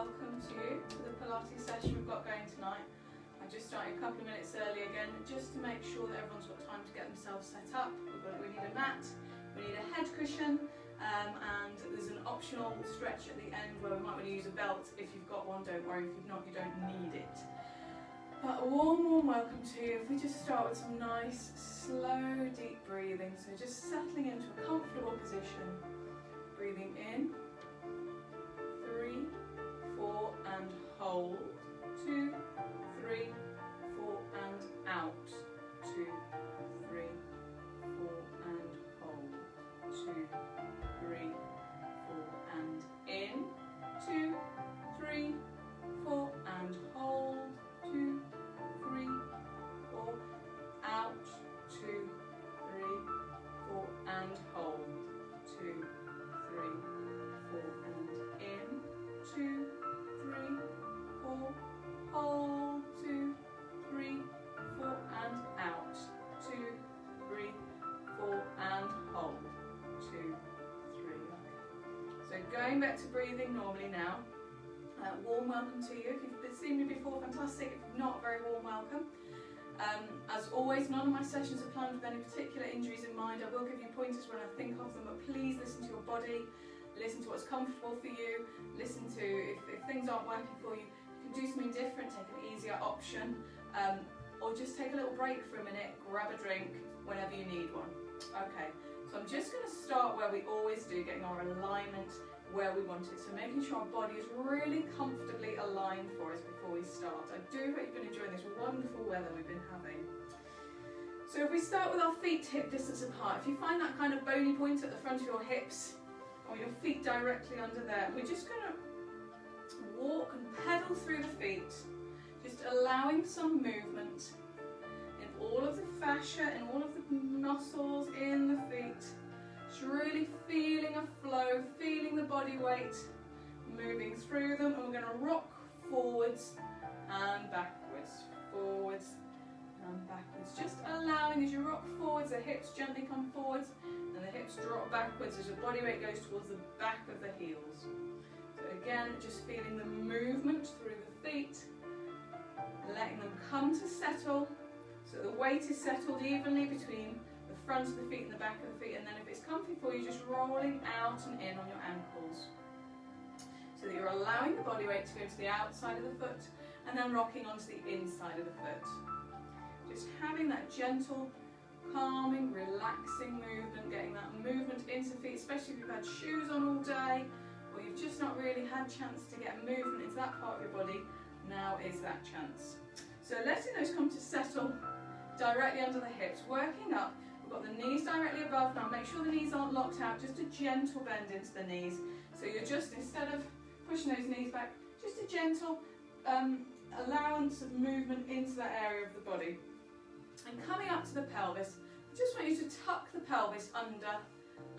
welcome to you to the Pilates session we've got going tonight. I just started a couple of minutes early again, just to make sure that everyone's got time to get themselves set up. We need a mat, we need a head cushion, and there's an optional stretch at the end where we might want to use a belt. If you've got one, don't worry. If you've not, you don't need it. But a warm welcome to you. If we just start with some nice, slow, deep breathing. So just settling into a comfortable position. Breathing in, 3, 4, and hold. 2, 3, 4, and out. 2, 3, 4, and hold. 2, 3, 4, and in. 2, 3, 4, and hold. 2, 3, 4, out. 2, 3, 4, and hold. 2, 3, 4, and in. 2, 3, 4, hold. 2, 3, 4, and out. 2, 3, 4, and hold. 2, 3. So going back to breathing normally now. Warm welcome to you. If you've seen me before, fantastic. If you've not, very warm welcome. As always, none of my sessions are planned with any particular injuries in mind. I will give you pointers when I think of them, but please listen to your body, listen to what's comfortable for you, listen to if things aren't working for you, you can do something different, take an easier option, or just take a little break for a minute, grab a drink whenever you need one. Okay, so I'm just going to start where we always do, getting our alignment where we want it. So making sure our body is really comfortably aligned for us before we start. I do hope you've been enjoying this wonderful weather we've been having. So if we start with our feet hip distance apart, if you find that kind of bony point at the front of your hips, or your feet directly under there, we're just going to walk and pedal through the feet, just allowing some movement in all of the fascia, in all of the muscles in the feet. Just really feeling a flow, feeling the body weight moving through them, and we're going to rock forwards and backwards, forwards and backwards. Just allowing, as you rock forwards, the hips gently come forwards and the hips drop backwards as your body weight goes towards the back of the heels. So again, just feeling the movement through the feet, letting them come to settle, so the weight is settled evenly between the front of the feet and the back of the feet, and then if it's comfy for you, just rolling out and in on your ankles, so that you're allowing the body weight to go to the outside of the foot and then rocking onto the inside of the foot. Just having that gentle, calming, relaxing movement, getting that movement into the feet, especially if you've had shoes on all day, or you've just not really had a chance to get movement into that part of your body. Now is that chance. So letting those come to settle directly under the hips, working up. We've got the knees directly above. Now make sure the knees aren't locked out, just a gentle bend into the knees. So you're just, instead of pushing those knees back, just a gentle allowance of movement into that area of the body. And coming up to the pelvis, I just want you to tuck the pelvis under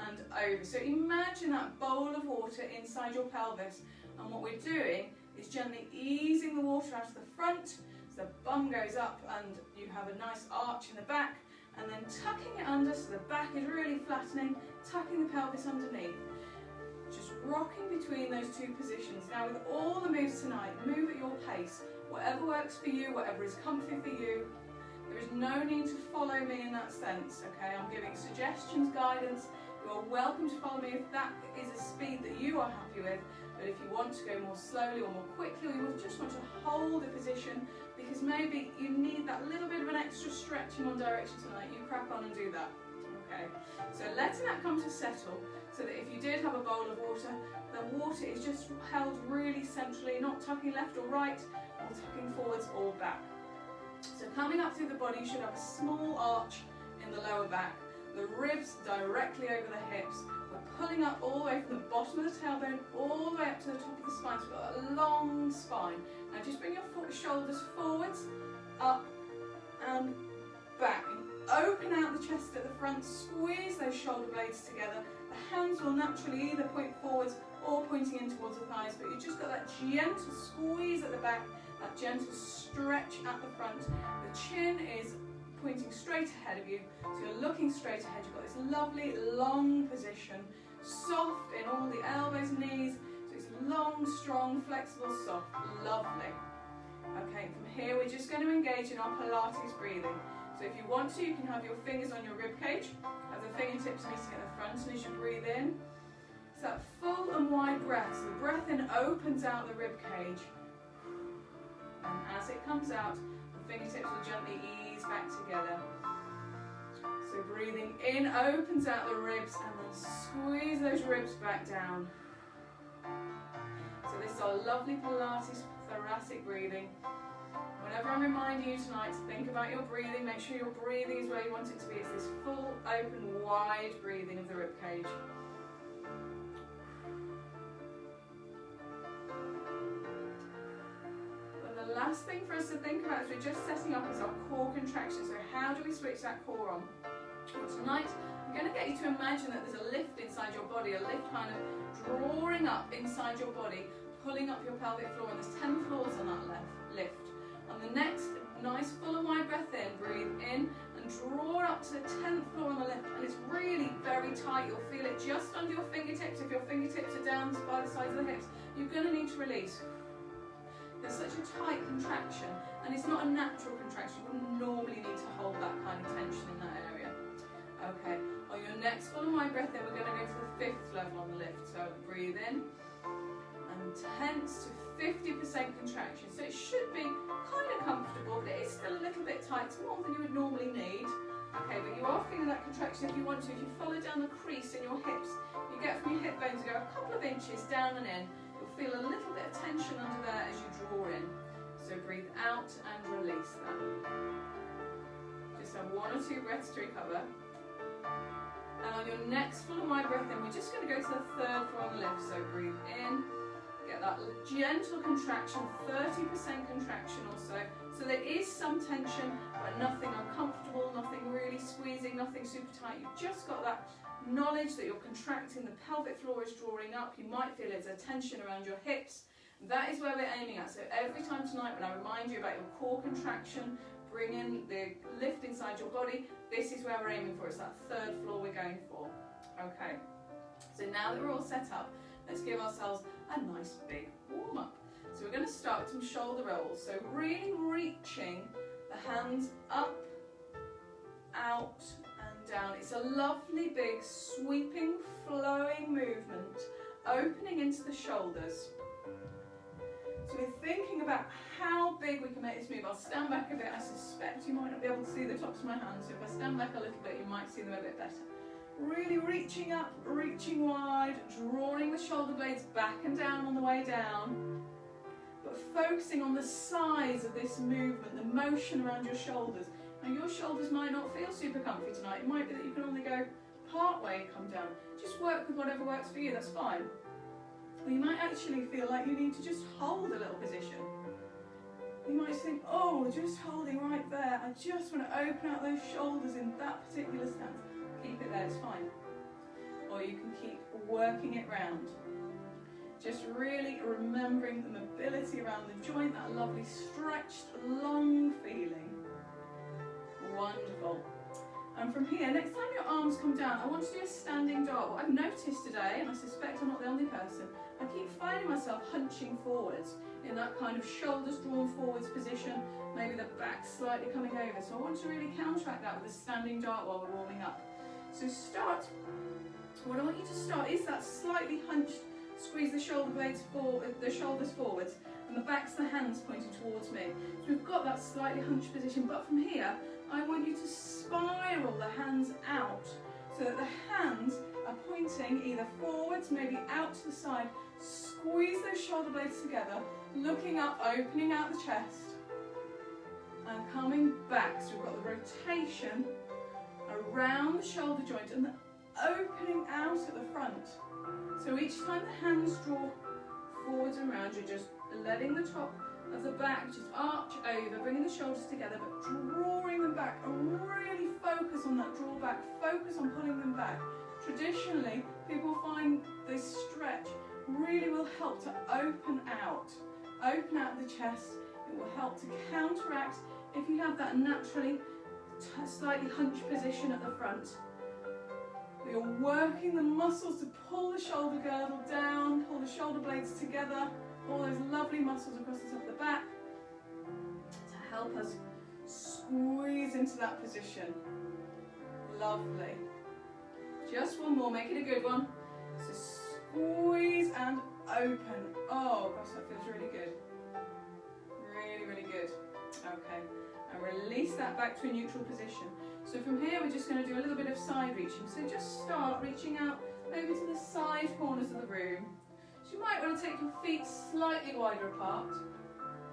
and over. So imagine that bowl of water inside your pelvis, and what we're doing is gently easing the water out of the front, so the bum goes up and you have a nice arch in the back, and then tucking it under so the back is really flattening, tucking the pelvis underneath. Just rocking between those two positions. Now with all the moves tonight, move at your pace, whatever works for you, whatever is comfy for you. There is no need to follow me in that sense, okay? I'm giving suggestions, guidance. You are welcome to follow me if that is a speed that you are happy with, but if you want to go more slowly or more quickly, or you just want to hold a position because maybe you need that little bit of an extra stretch in one direction tonight, you crack on and do that, okay? So letting that come to settle, so that if you did have a bowl of water, the water is just held really centrally, not tucking left or right, or tucking forwards or back. So coming up through the body, you should have a small arch in the lower back, the ribs directly over the hips. We're pulling up all the way from the bottom of the tailbone all the way up to the top of the spine, so we've got a long spine. Now just bring your shoulders forwards, up and back. And open out the chest at the front, squeeze those shoulder blades together. The hands will naturally either point forwards or pointing in towards the thighs, but you've just got that gentle squeeze at the back, that gentle stretch at the front. The chin is pointing straight ahead of you, so you're looking straight ahead. You've got this lovely long position, soft in all the elbows and knees, so So it's long, strong, flexible, soft, lovely. Okay, from here we're just going to engage in our Pilates breathing. So if you want to, you can have your fingers on your rib cage, have the fingertips meeting at the front, and as you breathe in, it's that full and wide breath. So the breath in opens out the rib cage, and as it comes out, the fingertips will gently ease back together. So breathing in opens out the ribs, and then squeeze those ribs back down. So this is our lovely Pilates thoracic breathing. Whenever I'm reminding you tonight to think about your breathing, make sure your breathing is where you want it to be. It's this full, open, wide breathing of the rib cage. And the last thing for us to think about as we're just setting up is our core contraction. So how do we switch that core on? Well, tonight I'm going to get you to imagine that there's a lift inside your body, a lift kind of drawing up inside your body, pulling up your pelvic floor, and there's 10 floors on that lift. On the next, nice full and wide breath in, breathe in and draw up to the 10th floor on the lift, and it's really very tight. You'll feel it just under your fingertips. If your fingertips are down by the sides of the hips, you're going to need to release. There's such a tight contraction, and it's not a natural contraction. You wouldn't normally need to hold that kind of tension in that area. Okay, on your next full and wide breath in, we're going to go to the 5th level on the lift. So breathe in and tense to 50% contraction. So it should be kind of comfortable, but it is still a little bit tight. It's more than you would normally need. Okay, but you are feeling that contraction if you want to. If you follow down the crease in your hips, you get from your hip bones to go a couple of inches down and in. You'll feel a little bit of tension under there as you draw in. So breathe out and release that. Just have 1 or 2 breaths to recover. And on your next full and wide breath in, we're just going to go to the 3rd floor on the lift. So breathe in, get that gentle contraction, 30% contraction or so. So there is some tension, but nothing uncomfortable, nothing really squeezing, nothing super tight. You've just got that knowledge that you're contracting, the pelvic floor is drawing up. You might feel there's a tension around your hips. That is where we're aiming at. So every time tonight when I remind you about your core contraction, bring in the lift inside your body, this is where we're aiming for. It's that 3rd floor we're going for. Okay, so now that we're all set up, let's give ourselves a nice big warm up. So we're going to start with some shoulder rolls. So really reaching the hands up, out and down. It's a lovely big sweeping, flowing movement, opening into the shoulders. So we're thinking about how big we can make this move. I'll stand back a bit. I suspect you might not be able to see the tops of my hands, so if I stand back a little bit, you might see them a bit better. Really reaching up, reaching wide, drawing the shoulder blades back and down on the way down, but focusing on the size of this movement, the motion around your shoulders. Now your shoulders might not feel super comfy tonight. It might be that you can only go part way and come down. Just work with whatever works for you, that's fine. Or you might actually feel like you need to just hold a little position. You might think, oh, just holding right there. I just want to open out those shoulders in that particular stance. Keep it there, it's fine. Or you can keep working it round. Just really remembering the mobility around the joint, that lovely stretched, long feeling. Wonderful. And from here, next time your arms come down, I want to do a standing dog. What I've noticed today, and I suspect I'm not the only person, I keep finding myself hunching forwards in that kind of shoulders drawn forwards position, maybe the back slightly coming over. So I want to really counteract that with a standing dart while we're warming up. So what I want you to start is that slightly hunched, squeeze the shoulder blades forward, the shoulders forwards, and the backs of the hands pointing towards me. So we've got that slightly hunched position, but from here, I want you to spiral the hands out so that the hands are pointing either forwards, maybe out to the side. Squeeze those shoulder blades together, looking up, opening out the chest, and coming back. So we've got the rotation around the shoulder joint and the opening out at the front. So each time the hands draw forwards and round, you're just letting the top of the back just arch over, bringing the shoulders together, but drawing them back, and really focus on that draw back, focus on pulling them back. Traditionally, people find this stretch really will help to open out the chest. It will help to counteract if you have that naturally slightly hunched position at the front. You're working the muscles to pull the shoulder girdle down, pull the shoulder blades together, all those lovely muscles across the top of the back to help us squeeze into that position. Lovely. Just one more, make it a good one. So squeeze and open. Oh gosh, that feels really good. Really, really good. Okay, and release that back to a neutral position. So from here we're just going to do a little bit of side reaching. So just start reaching out maybe to the side corners of the room. So you might want to take your feet slightly wider apart.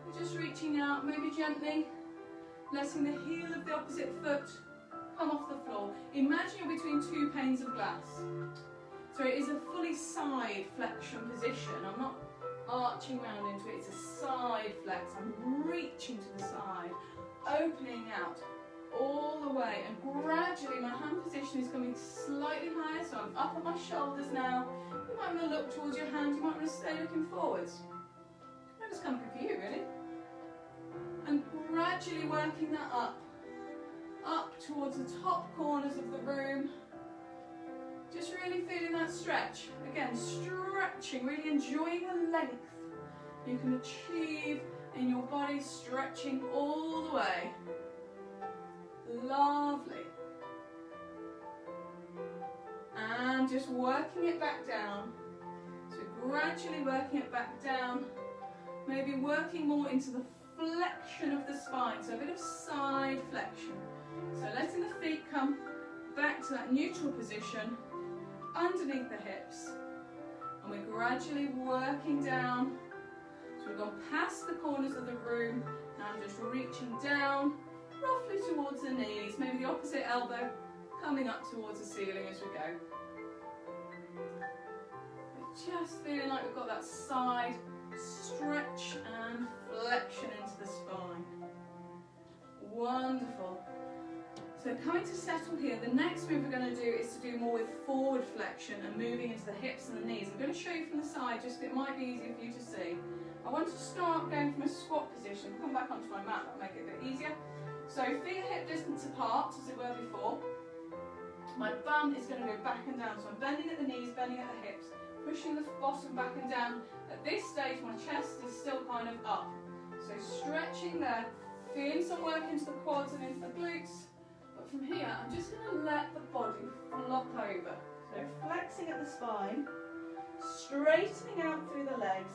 You're just reaching out, maybe gently, letting the heel of the opposite foot come off the floor. Imagine you're between two panes of glass. So it is a fully side flexion position. I'm not arching round into it, it's a side flex. I'm reaching to the side, opening out all the way, and gradually my hand position is coming slightly higher, so I'm up on my shoulders now. You might want to look towards your hand, you might want to stay looking forwards. Whatever's comfy for you, really. And gradually working that up towards the top corners of the room. Just really feeling that stretch. Again, stretching, really enjoying the length you can achieve in your body, stretching all the way. Lovely. And just working it back down. So gradually working it back down. Maybe working more into the flexion of the spine, so a bit of side flexion. So letting the feet come back to that neutral position underneath the hips, and we're gradually working down. So we've gone past the corners of the room, and I'm just reaching down roughly towards the knees, maybe the opposite elbow coming up towards the ceiling as we go. We're just feeling like we've got that side stretch and flexion into the spine. Wonderful. So coming to settle here, the next move we're going to do is to do more with forward flexion and moving into the hips and the knees. I'm going to show you from the side, just it might be easier for you to see. I want to start going from a squat position. Come back onto my mat, that'll make it a bit easier. So feet are hip distance apart, as it were before. My bum is going to go back and down, so I'm bending at the knees, bending at the hips, pushing the bottom back and down. At this stage, my chest is still kind of up. So stretching there, feeling some work into the quads and into the glutes. But from here, I'm just going to let the body flop over. So flexing at the spine, straightening out through the legs,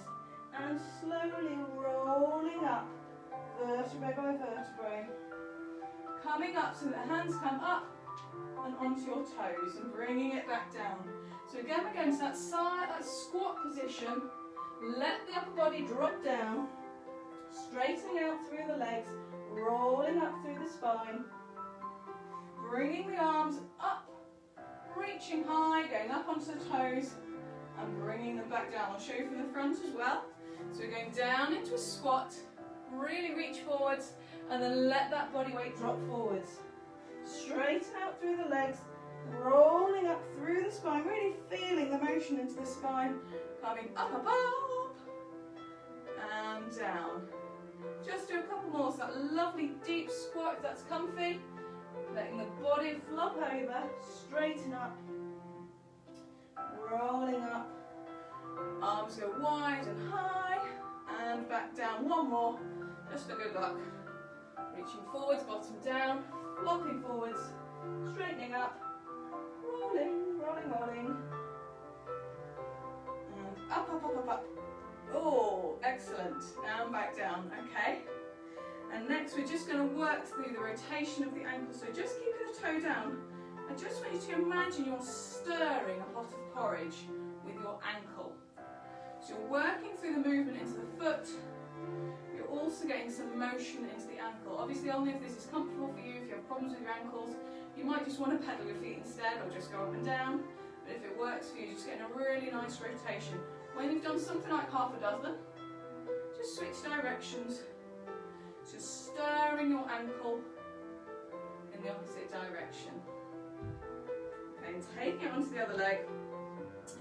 and slowly rolling up, vertebrae by vertebrae. Coming up so that the hands come up and onto your toes and bringing it back down. So again, we're going to that side, that squat position. Let the upper body drop down, straightening out through the legs, rolling up through the spine, bringing the arms up, reaching high, going up onto the toes, and bringing them back down. I'll show you from the front as well. So we're going down into a squat, really reach forwards, and then let that body weight drop forwards. Straighten out through the legs, rolling up through the spine, really feeling the motion into the spine, coming up, up, up, and down. Just do a couple more, so that lovely deep squat if that's comfy. Letting the body flop over, straighten up, rolling up, arms go wide and high, and back down. One more, just for good luck. Reaching forwards, bottom down, flopping forwards, straightening up, rolling, rolling, rolling, and up, up, up, up, up. Oh, excellent. And back down, okay. And next we're just going to work through the rotation of the ankle. So just keeping the toe down, I just want you to imagine you're stirring a pot of porridge with your ankle. So you're working through the movement into the foot. You're also getting some motion into the ankle. Obviously only if this is comfortable for you. If you have problems with your ankles, you might just want to pedal your feet instead or just go up and down. But if it works for you, just getting a really nice rotation. When you've done something like half a dozen, just switch directions. Just stirring your ankle in the opposite direction. Okay, and taking it onto the other leg.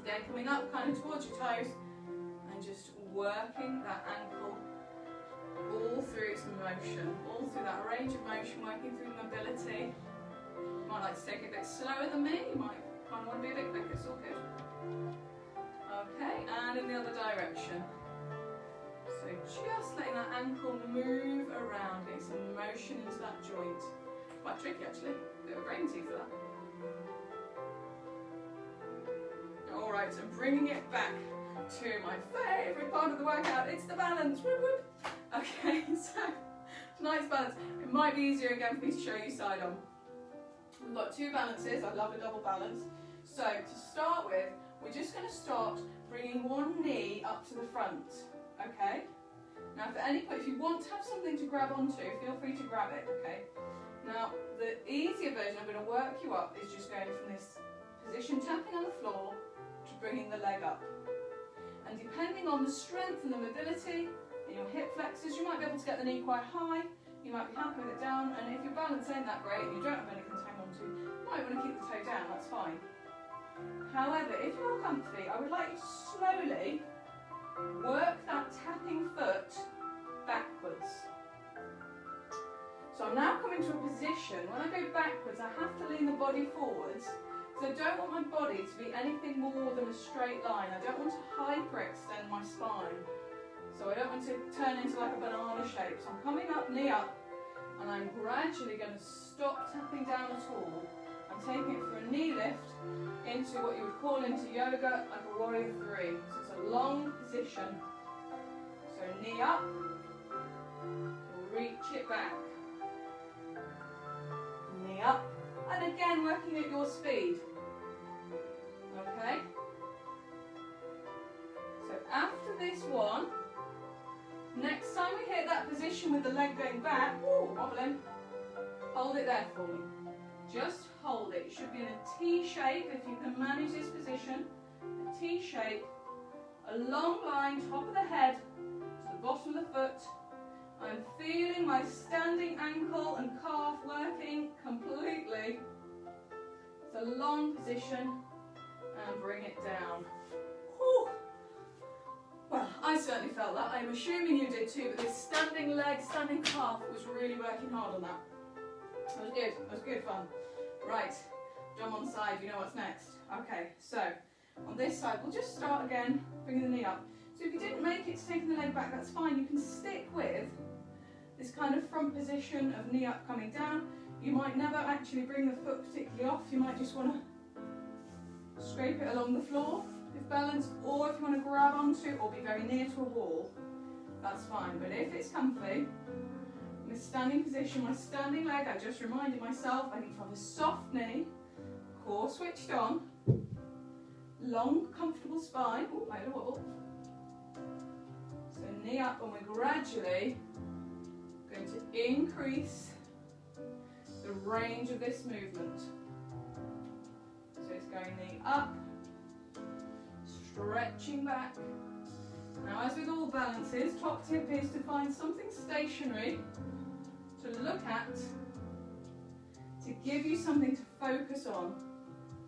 Again, coming up kind of towards your toes and just working that ankle all through its motion, all through that range of motion, working through mobility. You might like to take it a bit slower than me, you might kind of want to be a bit quicker, it's all good. Okay, and and in the other direction. So just letting that ankle move around, getting some motion into that joint. Quite tricky actually, bit of a brain teaser that. Alright, so bringing it back to my favourite part of the workout, it's the balance. Whoop, whoop. Okay, so tonight's balance, it might be easier again for me to show you side on. We've got two balances, I love a double balance. So to start with, we're just going to start bringing one knee up to the front, okay? Now for any point, if you want to have something to grab onto, feel free to grab it, okay? Now the easier version, I'm going to work you up, is just going from this position, tapping on the floor, to bringing the leg up. And depending on the strength and the mobility in your hip flexors, you might be able to get the knee quite high, you might be happy with it down, and if your balance ain't that great, you don't have anything to hang on to, you might want to keep the toe down, that's fine. However, if you're comfy, I would like you to slowly work that tapping foot backwards. So I'm now coming to a position, when I go backwards, I have to lean the body forwards. So I don't want my body to be anything more than a straight line. I don't want to hyperextend my spine. So I don't want to turn into like a banana shape. So I'm coming up, knee up, and I'm gradually going to stop tapping down at all. I'm taking it for a knee lift into what you would call into yoga like a warrior 3. So it's a long position. So knee up, reach it back. Knee up, and again working at your speed. Okay? So after this one, next time we hit that position with the leg going back, wobbling, hold it there for me. Just hold it. It should be in a T shape if you can manage this position. A T shape, a long line, top of the head to the bottom of the foot. I'm feeling my standing ankle and calf working completely. It's a long position and bring it down. Whew. Well, I certainly felt that. I'm assuming you did too, but this standing leg, standing calf was really working hard on that. It was good. It was good fun. Right, jump on the side, you know what's next. Okay, so on this side, we'll just start again, bringing the knee up. So if you didn't make it to taking the leg back, that's fine. You can stick with this kind of front position of knee up coming down. You might never actually bring the foot particularly off. You might just want to scrape it along the floor if balanced, or if you want to grab onto or be very near to a wall, that's fine. But if it's comfy, in a standing position, my standing leg, I just reminded myself I need to have a soft knee, core switched on, long, comfortable spine. Oh, I had a wobble. So knee up, and we're gradually going to increase the range of this movement. So it's going knee up, stretching back. Now, as with all balances, top tip is to find something stationary to look at, to give you something to focus on.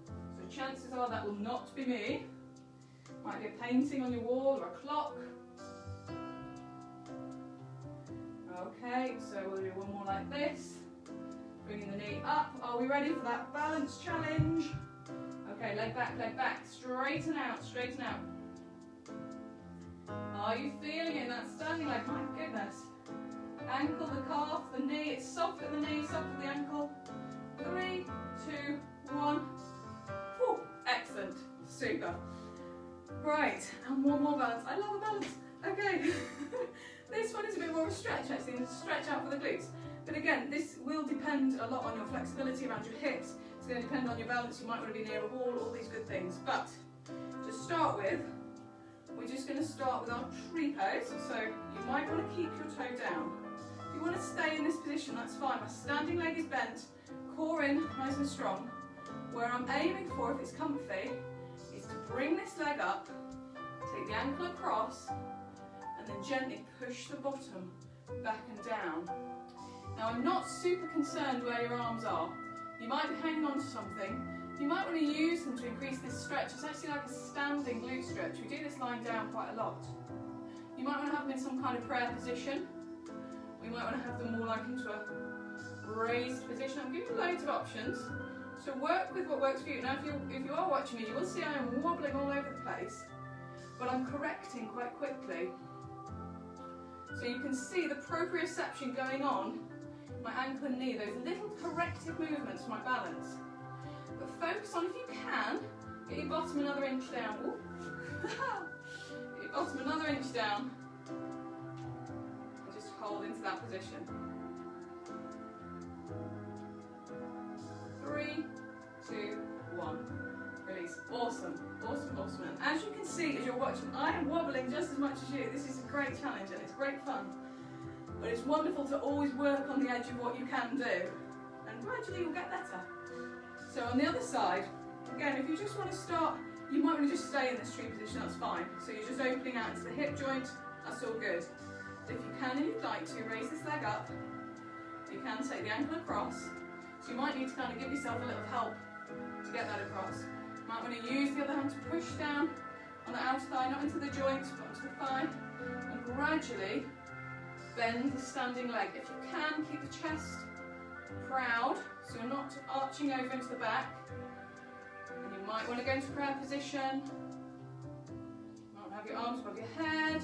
So chances are that will not be me. Might be a painting on your wall or a clock. Okay, so we'll do one more like this. Bringing the knee up. Are we ready for that balance challenge? Okay, leg back, straighten out, straighten out. Are you feeling it in that standing leg? My goodness. Ankle, the calf, the knee, it's soft at the knee, soft at the ankle. 3, 2, 1. Whew, excellent, super. Right, and one more balance. I love a balance. Okay, this one is a bit more of a stretch actually, stretch out for the glutes. But again, this will depend a lot on your flexibility around your hips. It's going to depend on your balance. You might want to be near a wall, all these good things. But to start with, we're just going to start with our tree pose. So you might want to keep your toe down. If you want to stay in this position, that's fine. My standing leg is bent, core in, nice and strong. Where I'm aiming for, if it's comfy, is to bring this leg up, take the ankle across, and then gently push the bottom back and down. Now, I'm not super concerned where your arms are. You might be hanging on to something. You might want to use them to increase this stretch. It's actually like a standing glute stretch. We do this lying down quite a lot. You might want to have them in some kind of prayer position. We might want to have them more like into a raised position. I'm giving you loads of options. So work with what works for you. Now, if you are watching me, you will see I am wobbling all over the place. but I'm correcting quite quickly. So you can see the proprioception going on, my ankle and knee, those little corrective movements for my balance. But focus on, if you can, get your bottom another inch down. Get your bottom another inch down. And just hold into that position. 3, 2, 1. Release. Awesome, awesome, awesome. And as you can see, as you're watching, I am wobbling just as much as you. This is a great challenge and it's great fun. But it's wonderful to always work on the edge of what you can do. And gradually you'll get better. So on the other side, again, if you just want to start, you might want to just stay in this tree position, that's fine. So you're just opening out into the hip joint, that's all good. If you can and you'd like to, raise this leg up. You can take the ankle across. So you might need to kind of give yourself a little help to get that across. You might want to use the other hand to push down on the outer thigh, not into the joint, but onto the thigh. And gradually bend the standing leg. If you can, keep the chest proud, so you're not arching over into the back. And you might want to go into prayer position. You might want to have your arms above your head.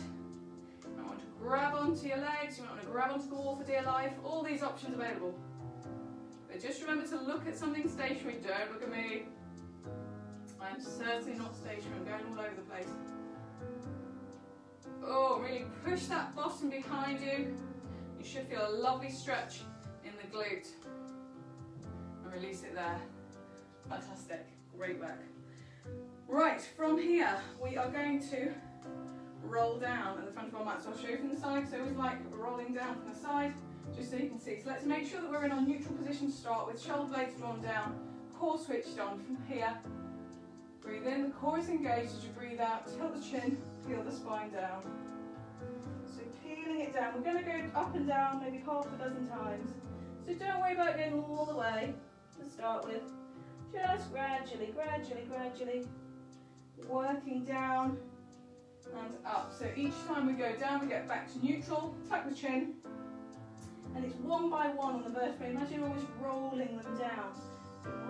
You might want to grab onto your legs. You might want to grab onto the wall for dear life. All these options available. But just remember to look at something stationary. Don't look at me. I'm certainly not stationary. I'm going all over the place. Oh, really push that bottom behind you. You should feel a lovely stretch in the glute. And release it there. Fantastic. Great work. Right, from here we are going to roll down at the front of our mat. So I'll show you from the side. So it was like rolling down from the side, just so you can see. So let's make sure that we're in our neutral position to start with. Shoulder blades drawn down, core switched on. From here, breathe in, the core is engaged as you breathe out. Tilt the chin, peel the spine down. So peeling it down. We're going to go up and down maybe half a dozen times. So don't worry about going all the way to start with. Just gradually, gradually, gradually working down and up. So each time we go down, we get back to neutral, tuck the chin, and it's one by one on the vertebrae. Imagine almost rolling them down,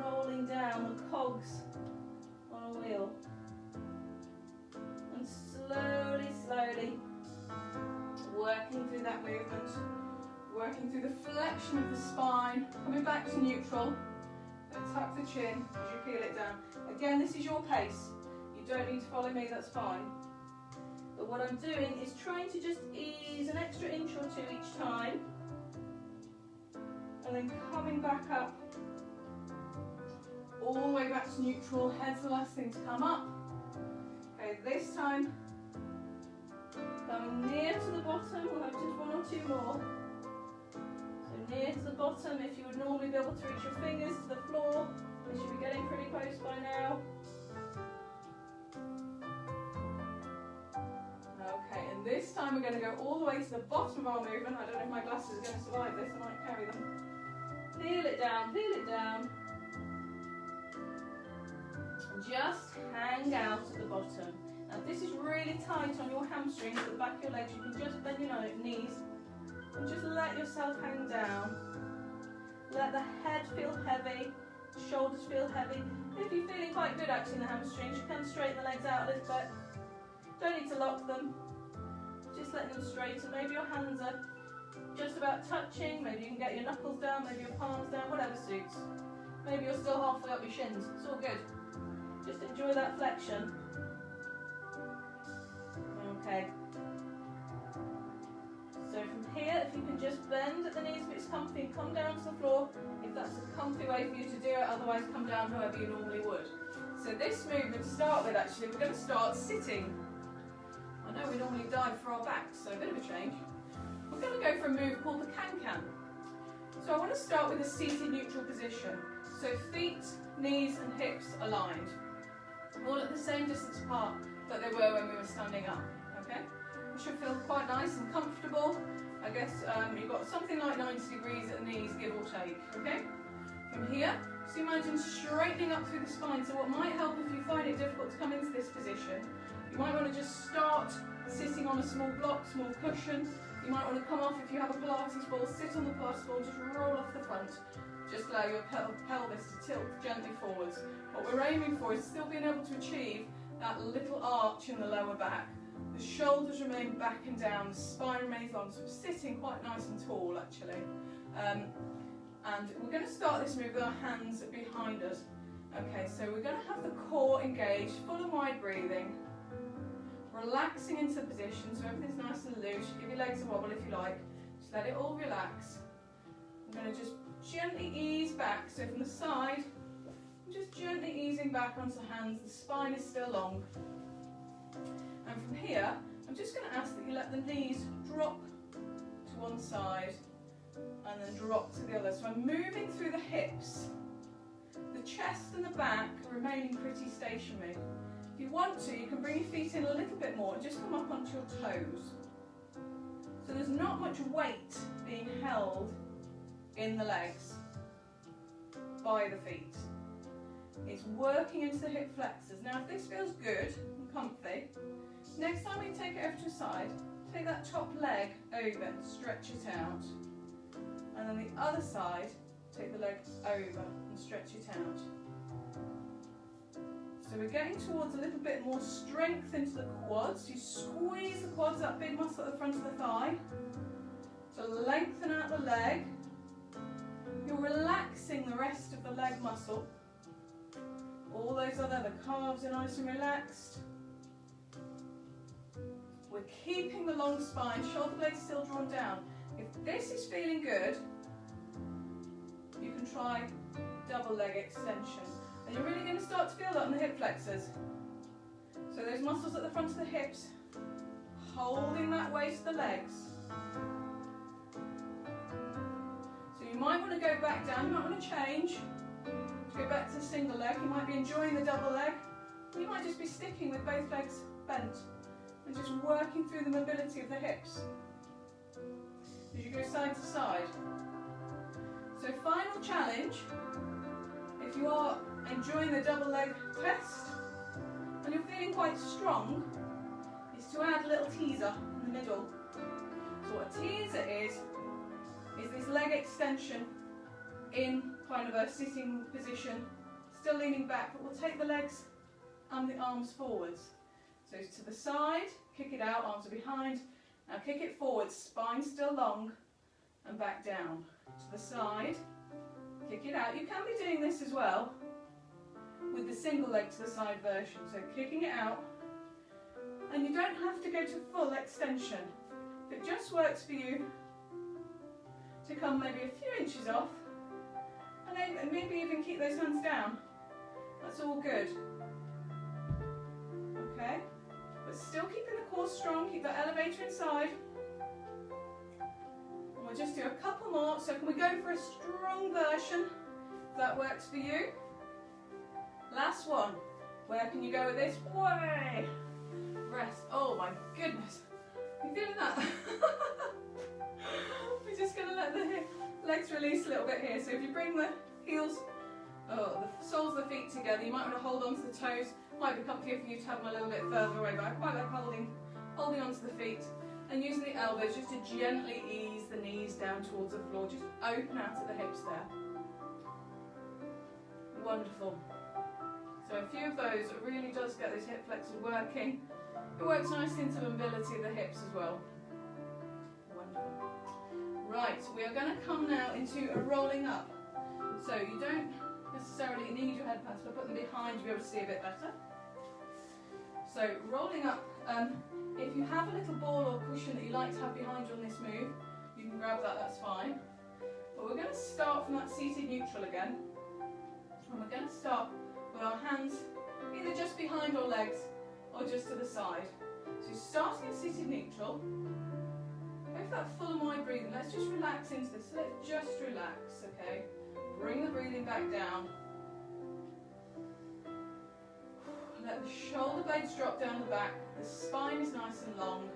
rolling down the cogs on a wheel. And slowly, slowly working through that movement, working through the flexion of the spine, coming back to neutral. And tuck the chin as you peel it down. Again, this is your pace. You don't need to follow me, that's fine. But what I'm doing is trying to just ease an extra inch or two each time. And then coming back up. All the way back to neutral. Head's the last thing to come up. Okay, this time, coming near to the bottom. We'll have just one or two more. Near to the bottom, if you would normally be able to reach your fingers to the floor, they should be getting pretty close by now. Okay, and this time we're going to go all the way to the bottom of our movement. I don't know if my glasses are going to survive this, I might carry them. Peel it down, peel it down. Just hang out at the bottom. Now if this is really tight on your hamstrings at the back of your legs, you can just bend your knees. And just let yourself hang down. Let the head feel heavy, shoulders feel heavy. If you're feeling quite good actually in the hamstrings, you can straighten the legs out a little bit. Don't need to lock them. Just let them straighten. Maybe your hands are just about touching. Maybe you can get your knuckles down, maybe your palms down, whatever suits. Maybe you're still halfway up your shins. It's all good. Just enjoy that flexion. Okay. So from here, if you can just bend at the knees if it's comfy, and come down to the floor if that's a comfy way for you to do it, otherwise come down however you normally would. So this movement to start with, actually, we're going to start sitting. I know we normally dive for our backs, so a bit of a change. We're going to go for a move called the can-can. So I want to start with a seated neutral position. So feet, knees and hips aligned. All at the same distance apart that they were when we were standing up, okay? It should feel quite nice and comfortable. I guess you've got something like 90 degrees at the knees, give or take, okay? From here, so imagine straightening up through the spine. So what might help if you find it difficult to come into this position, you might want to just start sitting on a small block, small cushion. You might want to come off, if you have a Pilates ball, sit on the Pilates ball, just roll off the front. Just allow your pelvis to tilt gently forwards. What we're aiming for is still being able to achieve that little arch in the lower back. The shoulders remain back and down, the spine remains long, so I'm sitting quite nice and tall actually. And we're going to start this move with our hands behind us. Okay, so we're going to have the core engaged, full and wide breathing, relaxing into the position so everything's nice and loose. You give your legs a wobble if you like, just let it all relax. I'm going to just gently ease back, so from the side, I'm just gently easing back onto the hands, the spine is still long. And from here, I'm just going to ask that you let the knees drop to one side and then drop to the other. So I'm moving through the hips, the chest and the back remaining pretty stationary. If you want to, you can bring your feet in a little bit more and just come up onto your toes. So there's not much weight being held in the legs by the feet. It's working into the hip flexors. Now if this feels good and comfy, next time we take it over to the side, take that top leg over and stretch it out. And then the other side, take the leg over and stretch it out. So we're getting towards a little bit more strength into the quads. You squeeze the quads, that big muscle at the front of the thigh. So lengthen out the leg. You're relaxing the rest of the leg muscle. All those other, the calves are nice and relaxed. We're keeping the long spine, shoulder blades still drawn down. If this is feeling good, you can try double leg extension. And you're really going to start to feel that on the hip flexors. So those muscles at the front of the hips, holding that weight of the legs. So you might want to go back down, you might want to change. To go back to the single leg, you might be enjoying the double leg. You might just be sticking with both legs bent and just working through the mobility of the hips as you go side to side. So final challenge, if you are enjoying the double leg test and you're feeling quite strong, is to add a little teaser in the middle. So what a teaser is this leg extension in kind of a sitting position, still leaning back, but we'll take the legs and the arms forwards. So to the side, kick it out, arms are behind. Now kick it forward, spine still long, and back down. To the side, kick it out. You can be doing this as well with the single leg to the side version. So kicking it out, and you don't have to go to full extension. If it just works for you to come maybe a few inches off, and maybe even keep those hands down, that's all good. Okay, but still keeping the core strong, keep that elevator inside. And we'll just do a couple more. So can we go for a strong version, if that works for you? Last one. Where can you go with this? Way. Rest. Oh my goodness. You feeling that? We're just going to let the legs release a little bit here. So if you bring the heels, the soles of the feet together, you might want to hold on to the toes. Might be comfier for you to have them a little bit further away, but I quite like holding onto the feet and using the elbows just to gently ease the knees down towards the floor. Just open out at the hips there. Wonderful. So a few of those, it really does get those hip flexors working. It works nicely into the mobility of the hips as well. Wonderful. Right, we are going to come now into a rolling up. So you don't necessarily need your head pads, but put them behind you to be able to see a bit better. So rolling up, if you have a little ball or cushion that you like to have behind you on this move, you can grab that, that's fine. But we're going to start from that seated neutral again. And we're going to start with our hands either just behind our legs or just to the side. So starting in seated neutral, go for that full and wide breathing. Let's just relax into this. So let's just relax, okay? Bring the breathing back down. Let the shoulder blades drop down the back. The spine is nice and long.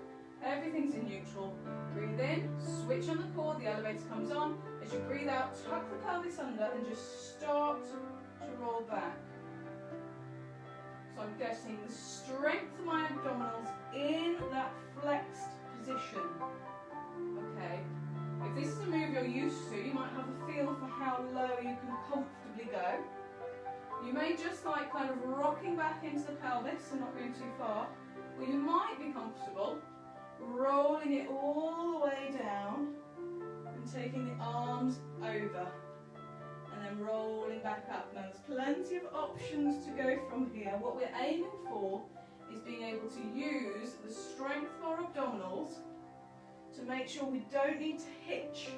Everything's in neutral. Breathe in, switch on the core, the elevator comes on. As you breathe out, tuck the pelvis under and just start to roll back. So I'm getting the strength of my abdominals in that flexed position. Okay. If this is a move you're used to, you might have a feel for how low you can comfortably go. You may just like kind of rocking back into the pelvis and not going too far, or you might be comfortable rolling it all the way down and taking the arms over and then rolling back up. Now there's plenty of options to go from here. What we're aiming for is being able to use the strength of our abdominals to make sure we don't need to hitch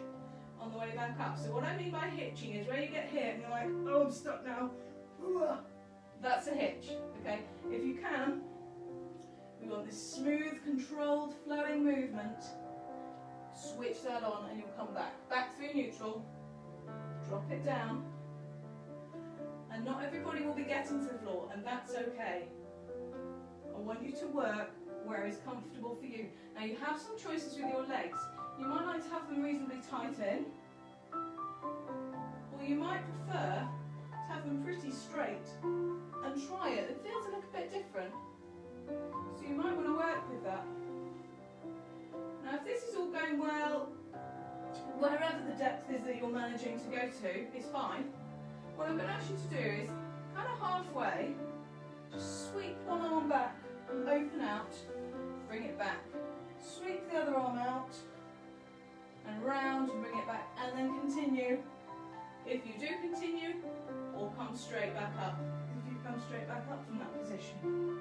on the way back up. So what I mean by hitching is where you get hit and you're like, oh, I'm stuck now. That's a hitch, okay? If you can, we want this smooth, controlled, flowing movement. Switch that on and you'll come back. Back through neutral, drop it down. And not everybody will be getting to the floor, and that's okay. I want you to work where is comfortable for you. Now you have some choices with your legs. You might like to have them reasonably tight in, or you might prefer to have them pretty straight and try it. It feels a little bit different, so you might want to work with that. Now if this is all going well, wherever the depth is that you're managing to go to is fine. What I'm going to ask you to do is kind of halfway, just sweep one arm back and open out, bring it back. Sweep the other arm out and round and bring it back, and then continue. If you do continue, or come straight back up. If you come straight back up from that position.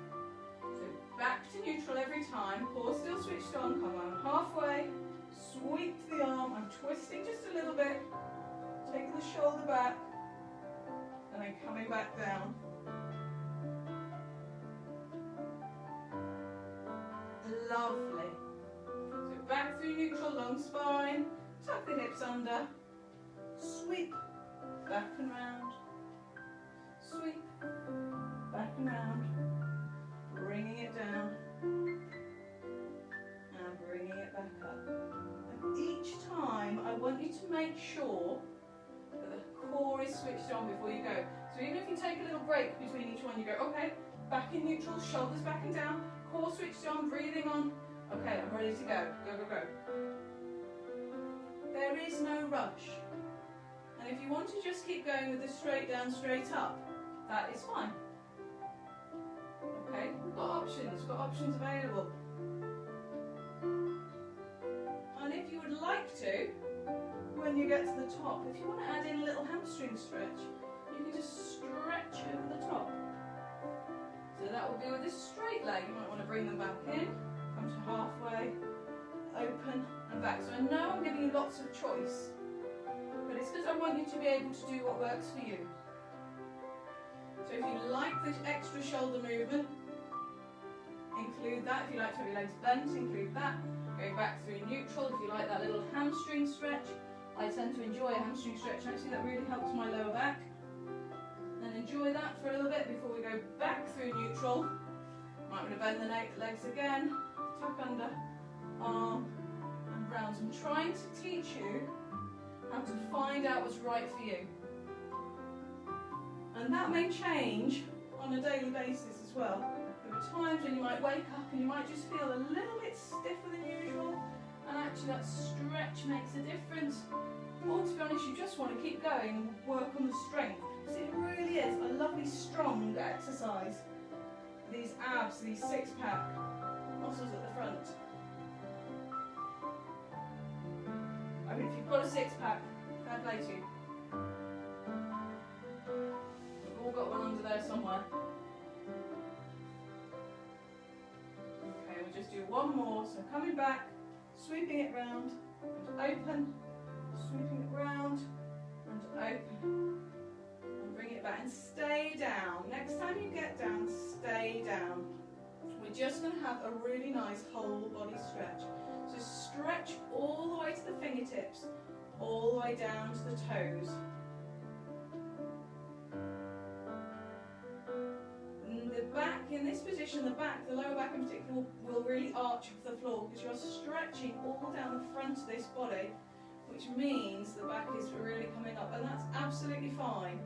So back to neutral every time. Core still switched on. Come on halfway. Sweep the arm. I'm twisting just a little bit. Taking the shoulder back. And then coming back down. Lovely. So back through neutral, long spine. Tuck the hips under. Sweep. Back and round. Sweep. Back and round. Bringing it down. And bringing it back up. And each time I want you to make sure that the core is switched on before you go. So even if you take a little break between each one, you go, okay, back in neutral, shoulders back and down, core switched on, breathing on. Okay, I'm ready to go. Go, go, go. There is no rush. And if you want to just keep going with the straight down, straight up, that is fine. Okay, we've got options available. And if you would like to, when you get to the top, if you want to add in a little hamstring stretch, you can just stretch over the top. So that will be with a straight leg. You might want to bring them back in, come to halfway, open and back. So I know I'm giving you lots of choice, but it's because I want you to be able to do what works for you. So if you like the extra shoulder movement, include that. If you like to have your legs bent, include that. Going back through neutral. If you like that little hamstring stretch, I tend to enjoy a hamstring stretch. Actually, that really helps my lower back. And enjoy that for a little bit before we go back through neutral. Might want to bend the legs again. Tuck under, arm and round. I'm trying to teach you how to find out what's right for you. And that may change on a daily basis as well. There are times when you might wake up and you might just feel a little bit stiffer than usual, and actually that stretch makes a difference. Or to be honest, you just want to keep going and work on the strength. Because it really is a lovely strong exercise. These abs, these six-pack muscles at the front. I mean, if you've got a six-pack, fair play to you. We've all got one under there somewhere. Okay, we'll just do one more. So coming back, sweeping it round, and open, sweeping it round, and open. And bring it back, and stay down. Next time you get down, stay down. We're just going to have a really nice whole body stretch. So stretch all the way to the fingertips, all the way down to the toes. And the back, in this position, the lower back in particular, will really arch off the floor because you're stretching all down the front of this body, which means the back is really coming up, and that's absolutely fine.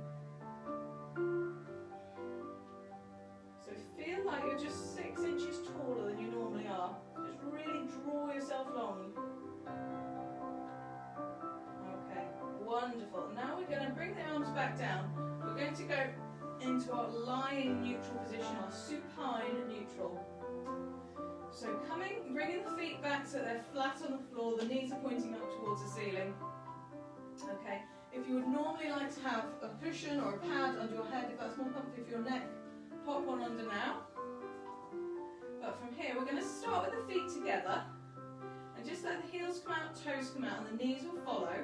So feel like you're just 6 inches taller than you normally are. Just really draw yourself long. Okay, wonderful. Now we're going to bring the arms back down. We're going to go into our lying neutral position, our supine neutral. So bringing the feet back so they're flat on the floor, the knees are pointing up towards the ceiling. Okay, if you would normally like to have a cushion or a pad under your head, if that's more comfy for your neck, pop one under now. But from here, we're going to start with the feet together, and just let the heels come out, toes come out, and the knees will follow.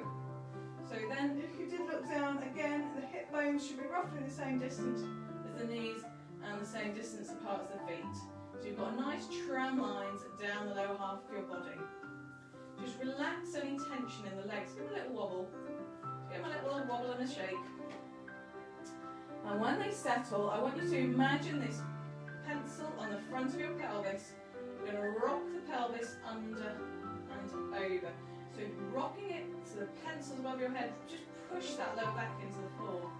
So then, if you did look down, again, the hip bones should be roughly the same distance as the knees and the same distance apart as the feet. So you've got nice tram lines down the lower half of your body. Just relax any tension in the legs. Give them a little wobble. Give them a little wobble and a shake. And when they settle, I want you to imagine this pencil on the front of your pelvis. You're going to rock the pelvis under and over. So rocking it so the pencil's above your head, just push that lower back into the floor.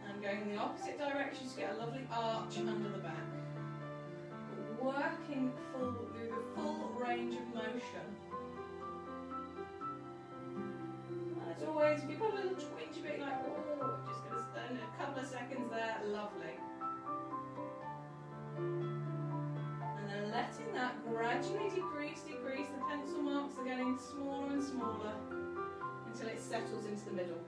And going in the opposite direction to get a lovely arch under the back. Working through the full range of motion. And as always, if you've got a little twinge, a bit like, oh, just going to spend a couple of seconds there, lovely. And then letting that gradually decrease, the pencil marks are getting smaller and smaller until it settles into the middle.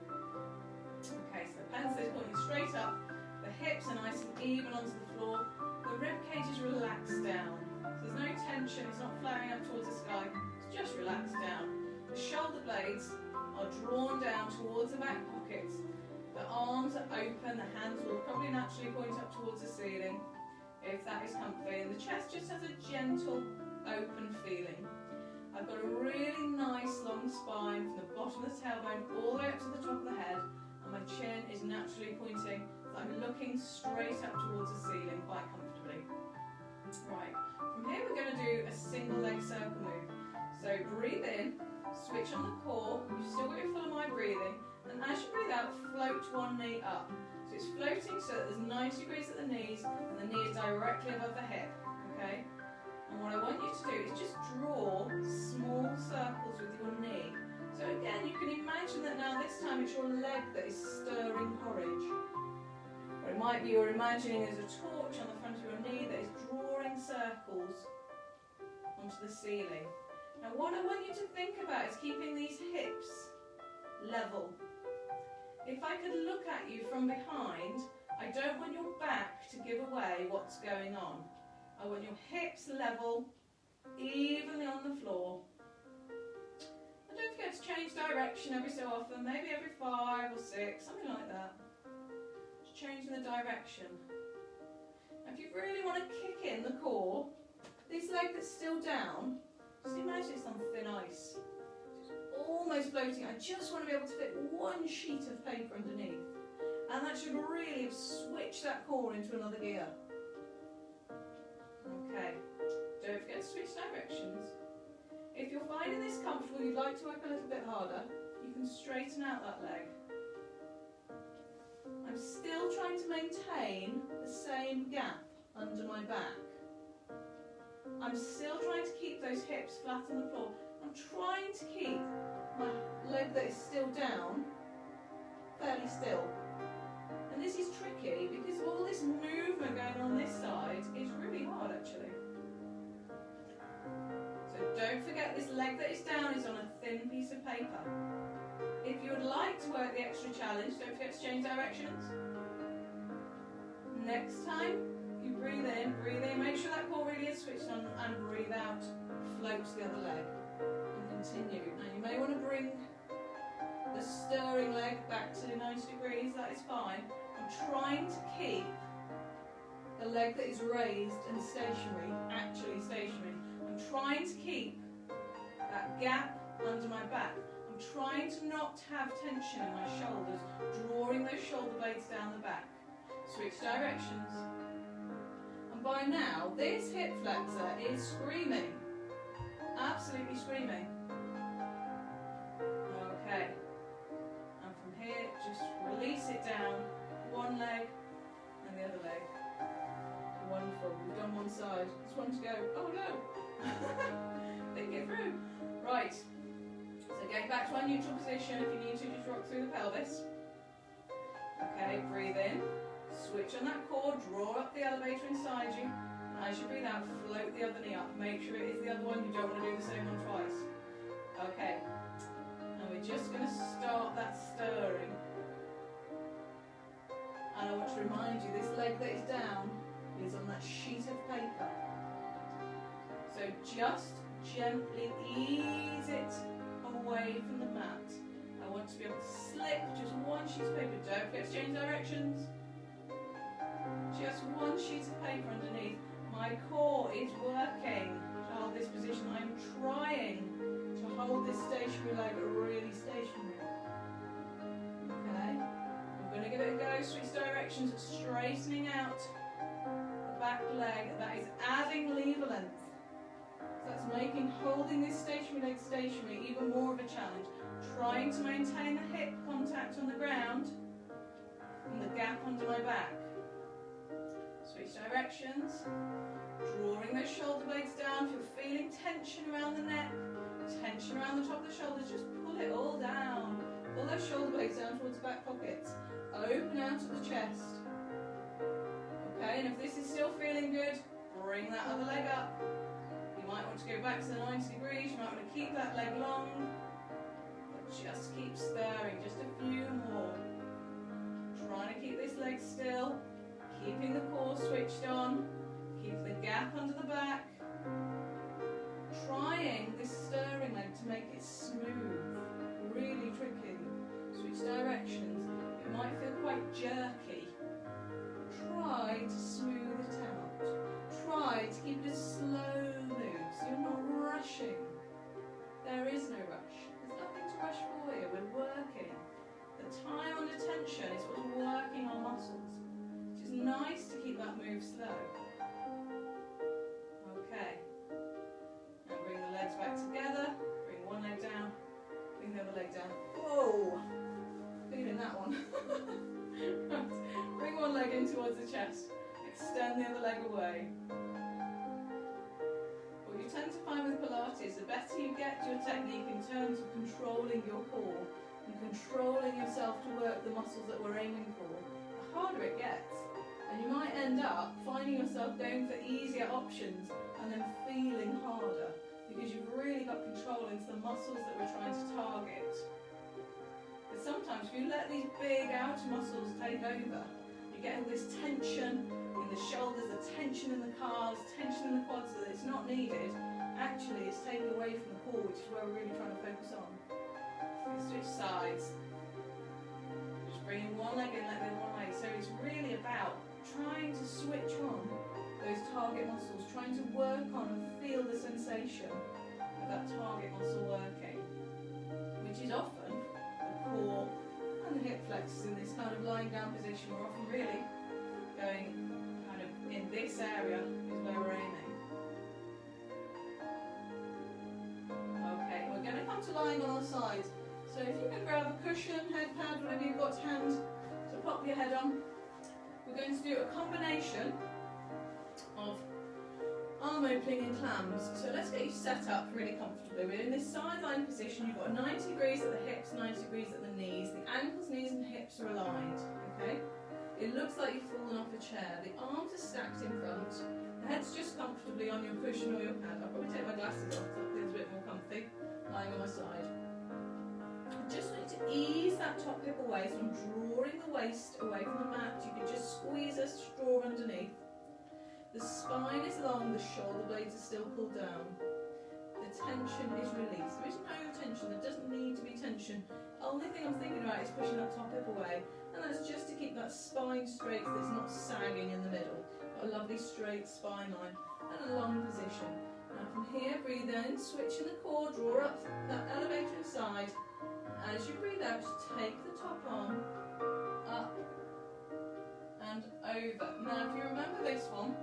Okay, so the pencil is pointing straight up, the hips are nice and even onto the floor, the rib cage is relaxed down. So there's no tension, it's not flaring up towards the sky, it's just relaxed down. The shoulder blades are drawn down towards the back pockets, the arms are open, the hands will probably naturally point up towards the ceiling, if that is comfy, and the chest just has a gentle open feeling. I've got a really nice long spine from the bottom of the tailbone all the way up to the top of the head, and my chin is naturally pointing, so I'm looking straight up towards the ceiling quite comfortably. Right, from here we're going to do a single leg circle move. So breathe in, switch on the core, you've still got your full of my breathing, and as you breathe out, float one knee up. So it's floating so that there's 90 degrees at the knees, and the knee is directly above the hip, okay? And what I want you to do is just draw small circles with your knee. So again, you can imagine that now this time it's your leg that is stirring porridge. Or it might be you're imagining there's a torch on the front of your knee that is drawing circles onto the ceiling. Now what I want you to think about is keeping these hips level. If I could look at you from behind, I don't want your back to give away what's going on. I want your hips level, evenly on the floor. And don't forget to change direction every so often, maybe every 5 or 6, something like that. Just changing the direction. Now if you really want to kick in the core, this leg that's still down, just imagine it's on thin ice. It's almost floating. I just want to be able to fit one sheet of paper underneath. And that should really have switched that core into another gear. Okay, don't forget to switch directions. If you're finding this comfortable, you'd like to work a little bit harder, you can straighten out that leg. I'm still trying to maintain the same gap under my back. I'm still trying to keep those hips flat on the floor. I'm trying to keep my leg that is still down fairly still. And this is tricky because of all this movement going on this side. It's really hard actually. So don't forget this leg that is down is on a thin piece of paper. If you would like to work the extra challenge, don't forget to change directions. Next time you breathe in, make sure that core really is switched on, and breathe out, float the other leg and continue. Now you may want to bring the stirring leg back to 90 degrees, that is fine. I'm trying to keep the leg that is raised and stationary, actually stationary. I'm trying to keep that gap under my back. I'm trying to not have tension in my shoulders, drawing those shoulder blades down the back. Switch directions. And by now, this hip flexor is screaming. Absolutely screaming. Okay. And from here, just release it down. One leg and the other leg. Wonderful. We've done one side. There's one to go. Oh no! Think it through. Right. So getting back to our neutral position. If you need to, just rock through the pelvis. Okay, breathe in. Switch on that core, draw up the elevator inside you. And as you breathe out, float the other knee up. Make sure it is the other one, you don't want to do the same one twice. Okay, and we're just going to start that stirring. And I want to remind you, this leg that is down is on that sheet of paper. So just gently ease it away from the mat. I want to be able to slip just one sheet of paper. Don't forget to change directions. Just one sheet of paper underneath. My core is working to hold this position. I'm trying to hold this stationary leg really stationary. Okay, I'm going to give it a go. Switch directions, straightening out the back leg. That is adding lever length. So that's making holding this stationary leg stationary even more of a challenge. Trying to maintain the hip contact on the ground and the gap under my back. Switch directions, drawing those shoulder blades down. If you're feeling tension around the neck, tension around the top of the shoulders, just pull it all down. Pull those shoulder blades down towards the back pockets. Open out at the chest. Okay, and if this is still feeling good, bring that other leg up. You might want to go back to the 90 degrees, you might want to keep that leg long, but just keep stirring, just a few more. Trying to keep this leg still. Keeping the core switched on, keep the gap under the back, trying this stirring leg to make it smooth, really tricky. Switch directions, it might feel quite jerky. Try to smooth it out. Try to keep it a slow move, so you're not rushing. There is no rush, there's nothing to rush for here, we're working. The time under tension is what's working our muscles. It's nice to keep that move slow. Okay. And bring the legs back together. Bring one leg down. Bring the other leg down. Whoa! Feeling that one. Right. Bring one leg in towards the chest. Extend the other leg away. What you tend to find with Pilates, the better you get your technique in terms of controlling your core and controlling yourself to work the muscles that we're aiming for, the harder it gets. And you might end up finding yourself going for easier options and then feeling harder because you've really got control into the muscles that we're trying to target. But sometimes if you let these big outer muscles take over, you get all this tension in the shoulders, the tension in the calves, tension in the quads that it's not needed. Actually, it's taken away from the core, which is where we're really trying to focus on. Switch sides. Just bringing one leg in, let the other one leg. So it's really about trying to switch on those target muscles, trying to work on and feel the sensation of that target muscle working, which is often the core and the hip flexors in this kind of lying down position. We're often really going kind of in this area is where we're aiming. Okay, we're going to come to lying on our sides. So if you can grab a cushion, head pad, whatever you've got to hand to pop your head on. We're going to do a combination of arm opening and clams. So let's get you set up really comfortably. We're in this sideline position. You've got 90 degrees at the hips, 90 degrees at the knees. The ankles, knees and hips are aligned. Okay? It looks like you've fallen off a chair. The arms are stacked in front. The head's just comfortably on your cushion or your pad. I'll probably take my glasses off so it feels a bit more comfy lying on my side. Just need to ease that top hip away, so I'm drawing the waist away from the mat. You can just squeeze a straw underneath. The spine is long, the shoulder blades are still pulled down. The tension is released. There is no tension, there doesn't need to be tension. Only thing I'm thinking about is pushing that top hip away, and that's just to keep that spine straight so it's not sagging in the middle. Got a lovely straight spine line and a long position. Now from here, breathe in, switch in the core, draw up that elevator inside. As you breathe out, take the top arm up and over. Now if you remember this one,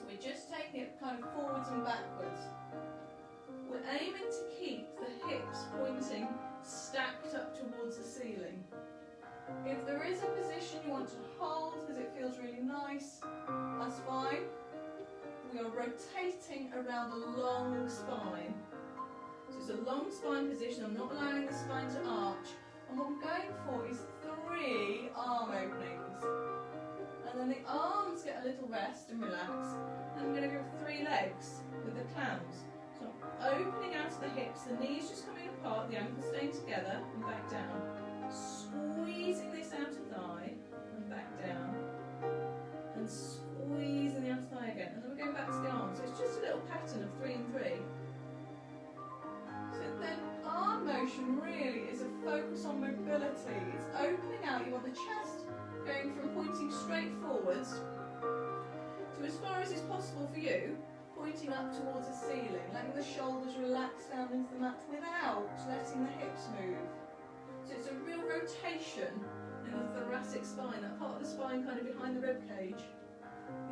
we're just taking it kind of forwards and backwards. We're aiming to keep the hips pointing stacked up towards the ceiling. If there is a position you want to hold because it feels really nice, that's fine. We are rotating around a long spine. So it's a long spine position. I'm not allowing the spine to arch. And what I'm going for is 3 arm openings. And then the arms get a little rest and relax. And I'm going to go 3 legs with the clams. So I'm opening out of the hips, the knees just coming apart, the ankles staying together and back down. Squeezing this outer thigh and back down. And squeezing the outer thigh again. And then we're going back to the arms. So it's just a little pattern of 3 and 3. So then arm motion really is a focus on mobility. It's opening out. You want the chest going from pointing straight forwards to as far as is possible for you, pointing up towards the ceiling, letting the shoulders relax down into the mat without letting the hips move. So it's a real rotation in the thoracic spine, that part of the spine kind of behind the rib cage.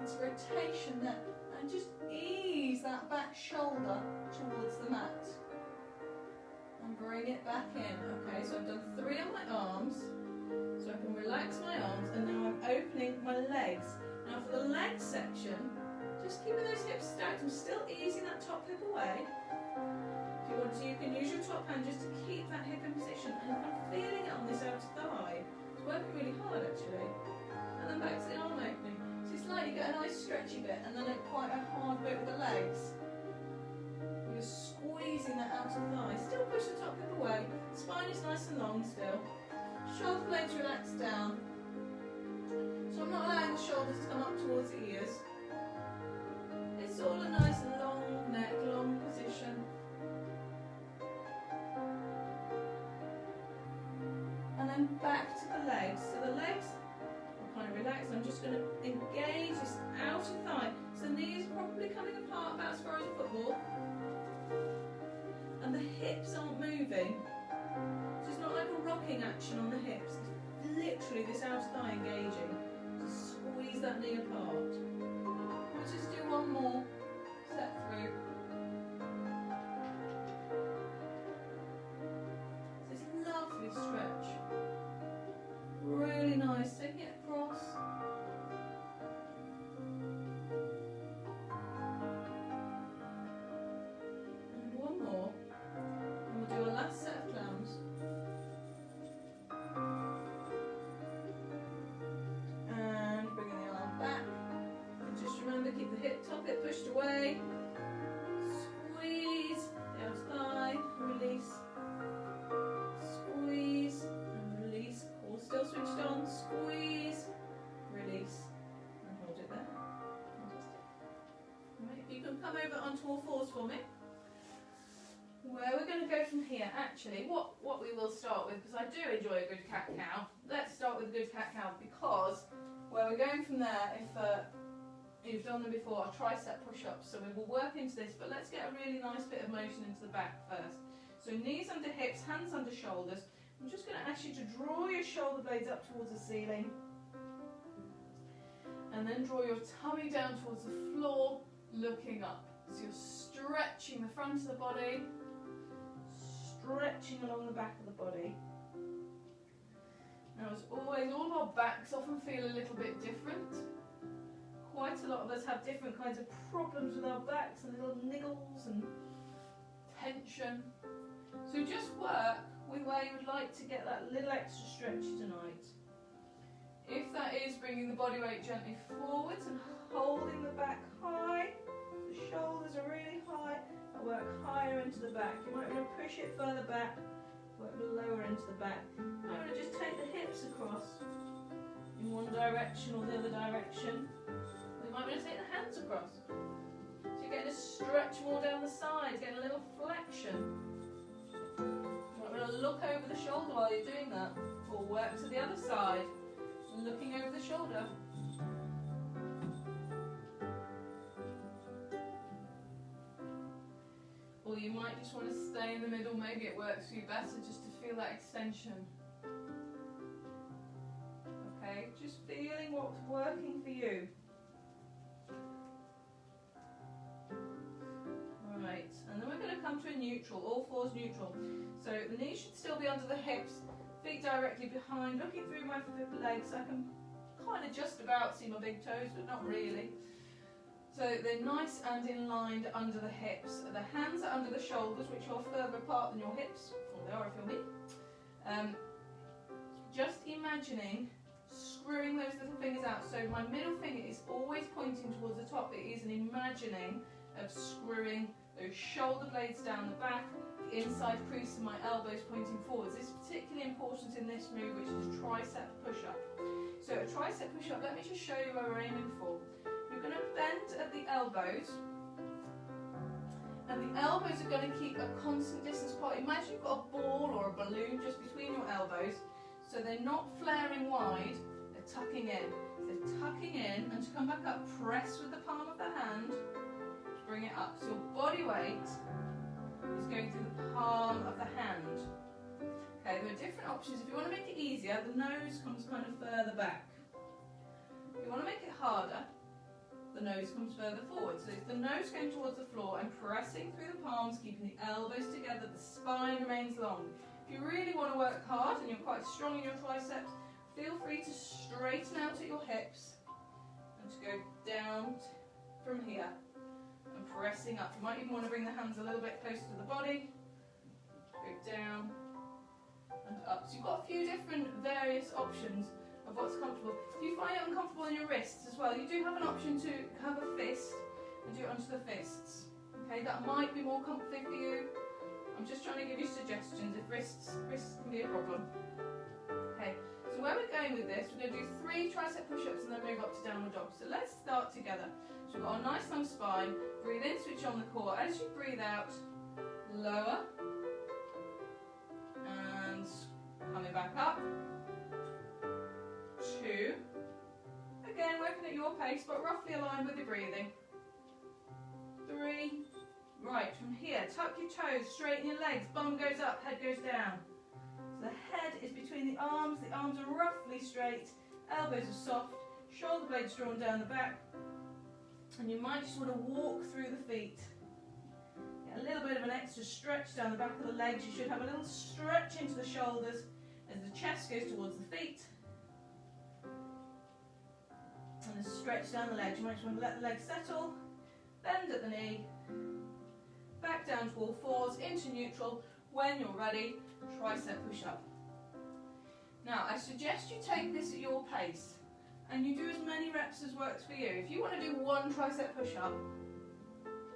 It's rotation there, and just ease that back shoulder towards the mat. And bring it back in. Okay, so I've done 3 on my arms. So I can relax my arms, and now I'm opening my legs. Now for the leg section, just keeping those hips stacked. I'm still easing that top hip away. If you want to, you can use your top hand just to keep that hip in position. And I'm feeling it on this outer thigh. It's working really hard actually. And then back to the arm opening. So it's like you get a nice stretchy bit, and then quite a hard bit with the legs. You're squeezing that outer thigh. Still push the top hip away. Spine is nice and long still. Shoulder blades relax down. So I'm not allowing the shoulders to come up towards the ears. It's all a nice long neck, long position. And then back to the legs. So the legs are kind of relaxed. I'm just going to engage this outer thigh. So the knees are probably coming apart about as far as a football. And the hips aren't moving. So it's not like a rocking action on the hips. It's literally this outer thigh engaging. Just squeeze that knee apart. We'll just do one more set through. So this lovely stretch. Really nice. Taking it across. And one more. And we'll do a last set of clams. And bringing the arm back. And just remember, keep the top hip pushed away. Squeeze the outer thigh, release. Squeeze and release. Core still switched on. Squeeze, release. And hold it there. Fantastic. Right, if you can come over onto all fours for me. Where we're going to go from here, actually, what we will start with, because I do enjoy a good cat-cow, let's start with a good cat-cow, because where we're going from there, if you've done them before, are tricep push-ups, so we will work into this, but let's get a really nice bit of motion into the back first. So knees under hips, hands under shoulders. I'm just going to ask you to draw your shoulder blades up towards the ceiling, and then draw your tummy down towards the floor, looking up. So you're stretching the front of the body, stretching along the back of the body. Now as always, all our backs often feel a little bit different. Quite a lot of us have different kinds of problems with our backs and little niggles and tension. So just work with where you would like to get that little extra stretch tonight. If that is bringing the body weight gently forwards and holding the back high, the shoulders are really high, and work higher into the back. You might want to push it further back, work lower into the back. You might want to just take the hips across in one direction or the other direction. Or you might want to take the hands across. So you're getting a stretch more down the sides, getting a little flexion. You might want to look over the shoulder while you're doing that, or work to the other side, looking over the shoulder. Or you might just want to stay in the middle, maybe it works for you better just to feel that extension. Okay, just feeling what's working for you. Alright, and then we're going to come to a neutral, all fours neutral. So the knees should still be under the hips, feet directly behind, looking through my legs. I can kind of just about see my big toes, but not really. So they're nice and in-lined under the hips. The hands are under the shoulders, which are further apart than your hips, or they are if you're me. Just imagining screwing those little fingers out. So my middle finger is always pointing towards the top. It is an imagining of screwing those shoulder blades down the back, the inside crease of my elbows pointing forwards. This is particularly important in this move, which is tricep push-up. So a tricep push-up, let me just show you where we're aiming for. You're going to bend at the elbows, and the elbows are going to keep a constant distance apart. Imagine you've got a ball or a balloon just between your elbows, so they're not flaring wide, they're tucking in. So tucking in, and to come back up, press with the palm of the hand, to bring it up. So your body weight is going through the palm of the hand. Okay, there are different options. If you want to make it easier, the nose comes kind of further back. If you want to make it harder, the nose comes further forward. So it's the nose going towards the floor and pressing through the palms, keeping the elbows together, the spine remains long. If you really want to work hard and you're quite strong in your triceps, feel free to straighten out at your hips and to go down from here and pressing up. You might even want to bring the hands a little bit closer to the body. Go down and up. So you've got a few different various options of what's comfortable. If you find it uncomfortable in your wrists as well, you do have an option to have a fist and do it onto the fists. Okay, that might be more comfy for you. I'm just trying to give you suggestions if wrists can be a problem. Okay, so where we're going with this, we're going to do 3 tricep push-ups and then move up to downward dog. So let's start together. So we've got a nice long spine. Breathe in, switch on the core. As you breathe out, lower and coming back up. 2. Again, working at your pace, but roughly aligned with your breathing. 3. Right, from here, tuck your toes, straighten your legs, bum goes up, head goes down. So the head is between the arms are roughly straight, elbows are soft, shoulder blades drawn down the back, and you might just want to walk through the feet. Get a little bit of an extra stretch down the back of the legs. You should have a little stretch into the shoulders as the chest goes towards the feet. And a stretch down the legs. You might just want to let the legs settle, bend at the knee, back down to all fours, into neutral. When you're ready, tricep push-up. Now, I suggest you take this at your pace, and you do as many reps as works for you. If you want to do 1 tricep push-up,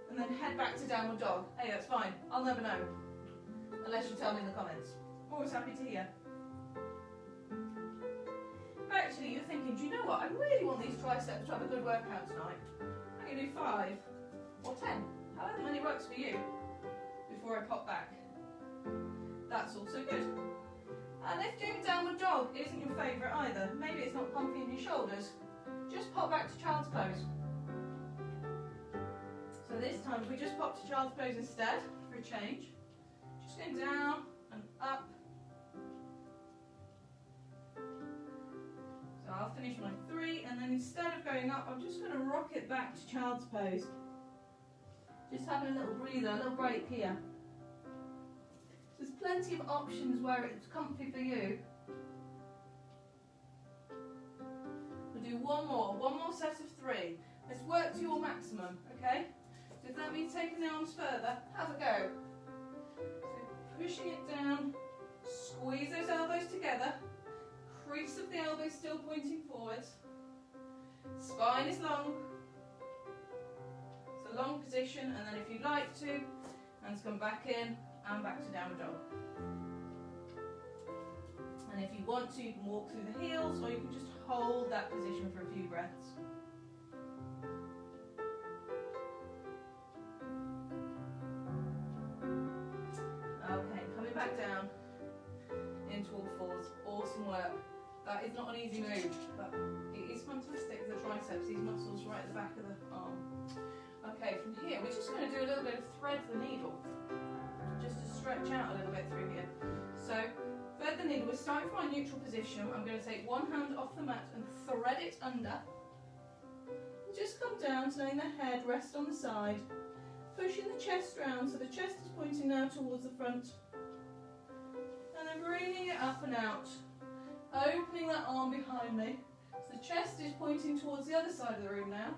and then head back to downward dog, hey, that's fine. I'll never know, unless you tell me in the comments. Always happy to hear. But actually, you're thinking, do you know what? I really want these triceps to have a good workout tonight. I'm going to do 5 or 10. However many works for you before I pop back. That's also good. And if doing downward dog isn't your favourite either, maybe it's not comfy in your shoulders, just pop back to child's pose. So this time if we just pop to child's pose instead for a change, just going down and up. So I'll finish my 3, and then instead of going up, I'm just going to rock it back to child's pose. Just having a little breather, a little break here. There's plenty of options where it's comfy for you. We'll do one more set of 3. Let's work to your maximum, okay? So if that means taking the arms further, have a go. So pushing it down, squeeze those elbows together, crease of the elbows still pointing forwards. Spine is long. It's a long position, and then if you'd like to, hands come back in and back to downward dog. And if you want to, you can walk through the heels, or you can just hold that position for a few breaths. Okay, coming back down into all fours. Awesome work. That is not an easy move, but it is fantastic for the triceps, these muscles right at the back of the arm. Okay, from here, we're just going to do a little bit of thread the needle, just to stretch out a little bit through here. So, thread the needle, we're starting from our neutral position. I'm going to take one hand off the mat and thread it under. Just come down to letting the head rest on the side, pushing the chest round so the chest is pointing now towards the front. And then bringing it up and out, opening that arm behind me. So the chest is pointing towards the other side of the room now.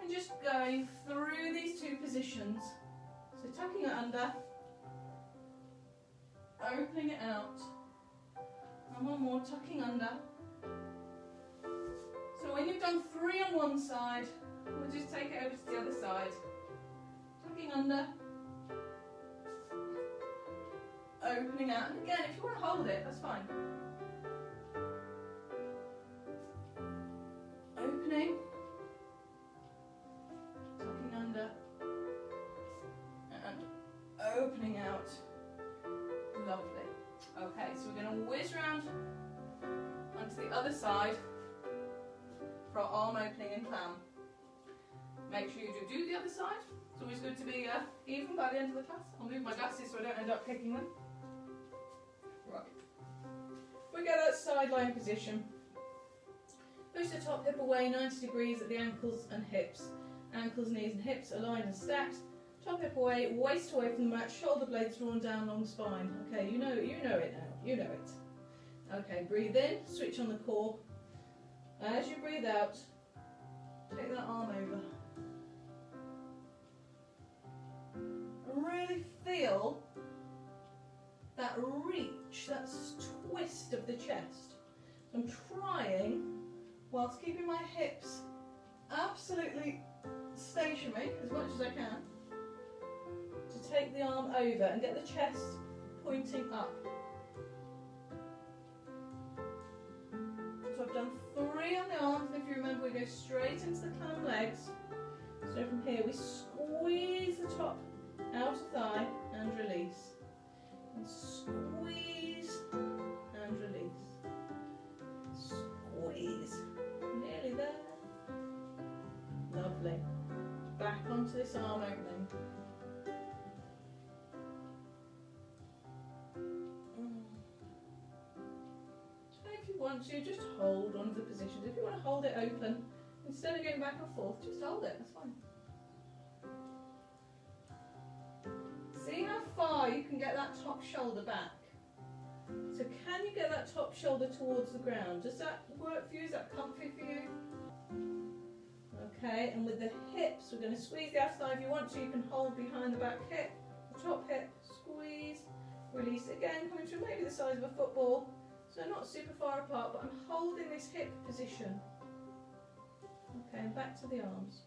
And just going through these 2 positions. So tucking it under, opening it out, and one more, tucking under, So when you've done 3 on one side, we'll just take it over to the other side. Tucking under. Opening out. And again, if you want to hold it, that's fine. Opening. Tucking under. And opening out. Lovely. Okay, so we're going to whiz round onto the other side for our arm opening and clam. Make sure you do the other side. It's always good to be even by the end of the class. I'll move my glasses so I don't end up kicking them. Right. We get that side lying position. Push the top hip away 90 degrees at the ankles and hips. Ankles, knees and hips aligned and stacked. Top hip away, waist away from the mat, shoulder blades drawn down along the spine. Okay, you know it now. You know it. Okay, breathe in, switch on the core. As you breathe out, take that arm over. And really feel that reach, that twist of the chest. So I'm trying, whilst keeping my hips absolutely stationary as much as I can, to take the arm over and get the chest pointing up. So I've done 3 on the arms, and if you remember, we go straight into the clam legs. So from here we squeeze the top out of thigh and release. And squeeze and release. Squeeze. Nearly there. Lovely. Back onto this arm opening. If you want to, just hold one of the positions. If you want to hold it open, instead of going back and forth, just hold it, that's fine. See how far you can get that top shoulder back. So can you get that top shoulder towards the ground? Does that work for you? Is that comfy for you? Okay, and with the hips, we're going to squeeze the outside. If you want to, you can hold behind the back hip, the top hip, squeeze, release again, coming to maybe the size of a football. So not super far apart, but I'm holding this hip position. Okay, and back to the arms.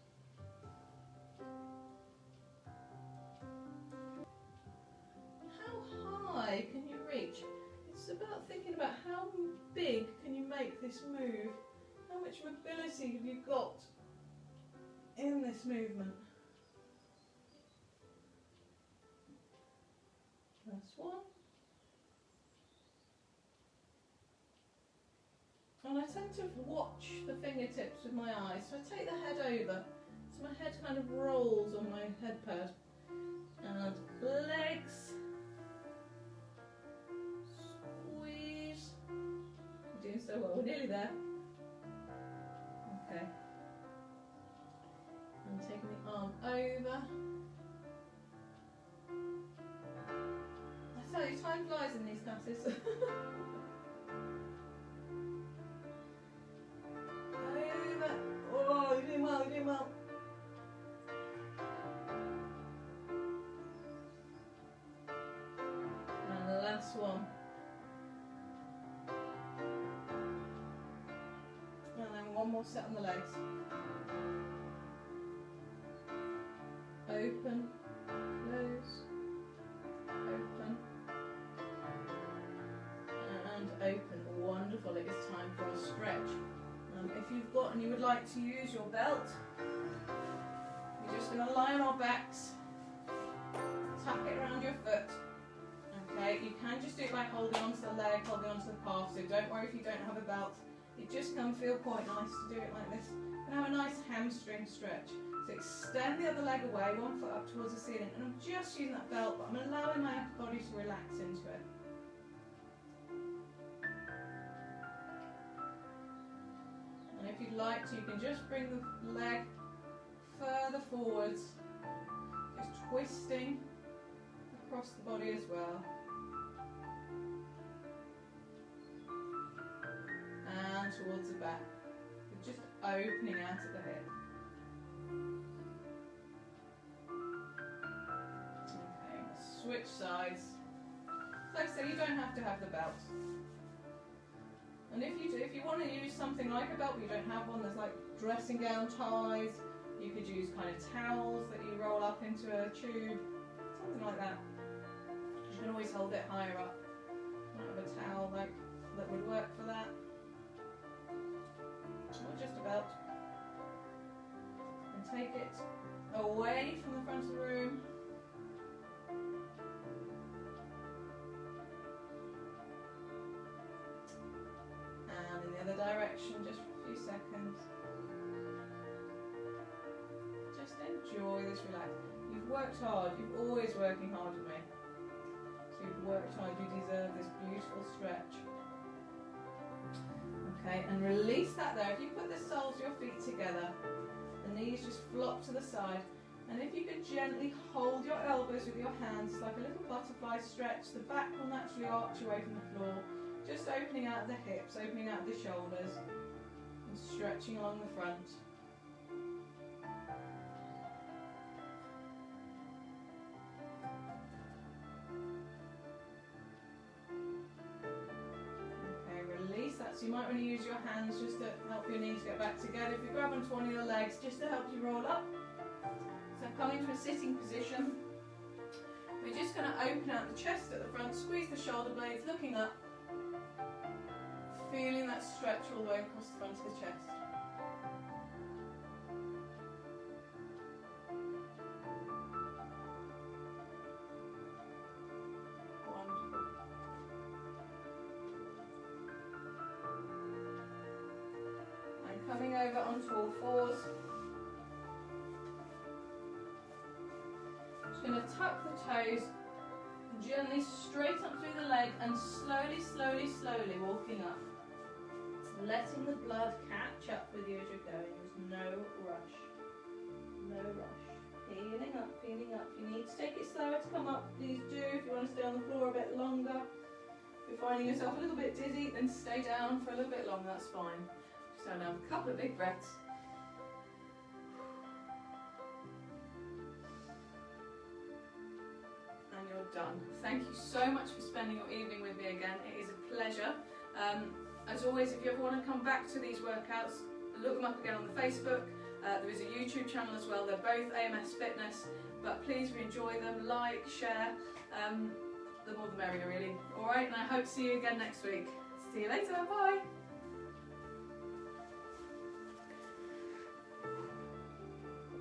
How high can you reach? It's about thinking about how big can you make this move? How much mobility have you got in this movement? Last one. And I tend to watch the fingertips with my eyes. So I take the head over, so my head kind of rolls on my head pad. And legs. Squeeze. We're doing so well, we're nearly there. Okay. And taking the arm over. I tell you, time flies in these classes. Oh, you're doing well, you're doing well. And the last one. And then one more set on the legs. Open, close, open, and open. Wonderful, it is time for a stretch. If you've got and you would like to use your belt, you're just going to lie on our backs, tuck it around your foot. Okay, you can just do it by holding onto the leg, holding onto the calf, so don't worry if you don't have a belt. It just can feel quite nice to do it like this. And have a nice hamstring stretch. So extend the other leg away, one foot up towards the ceiling, and I'm just using that belt, but I'm allowing my body to relax into it. And if you'd like to, you can just bring the leg further forwards, just twisting across the body as well. And towards the back, just opening out at the hip. Okay, switch sides. Like I said, you don't have to have the belt. And if you want to use something like a belt but you don't have one, there's like dressing gown ties. You could use kind of towels that you roll up into a tube, something like that. You can always hold it higher up. Might have a towel like that would work for that. Or just a belt. And take it away from the front of the room. And in the other direction, just for a few seconds. Just enjoy this relax. You've worked hard, you're always working hard with me. So you've worked hard, you deserve this beautiful stretch. Okay, and release that there. If you put the soles of your feet together, the knees just flop to the side. And if you could gently hold your elbows with your hands, like a little butterfly stretch, the back will naturally arch away from the floor. Just opening out the hips, opening out the shoulders, and stretching along the front. So you might want to use your hands just to help your knees get back together. If you grab onto one of your legs just to help you roll up. So coming to a sitting position. We're just going to open out the chest at the front, squeeze the shoulder blades, looking up. Feeling that stretch all the way across the front of the chest. Coming over onto all fours. Just going to tuck the toes, gently straight up through the leg and slowly, slowly, slowly walking up. Letting the blood catch up with you as you're going. There's no rush. No rush. Peeling up, peeling up. If you need to take it slower to come up, please do. If you want to stay on the floor a bit longer. If you're finding yourself a little bit dizzy, then stay down for a little bit longer, that's fine. So now a couple of big breaths. And you're done. Thank you so much for spending your evening with me again. It is a pleasure. As always, if you ever want to come back to these workouts, look them up again on the Facebook. There is a YouTube channel as well. They're both AMS Fitness. But please, if you enjoy them, like, share. The more the merrier, really. Alright, and I hope to see you again next week. See you later. Bye.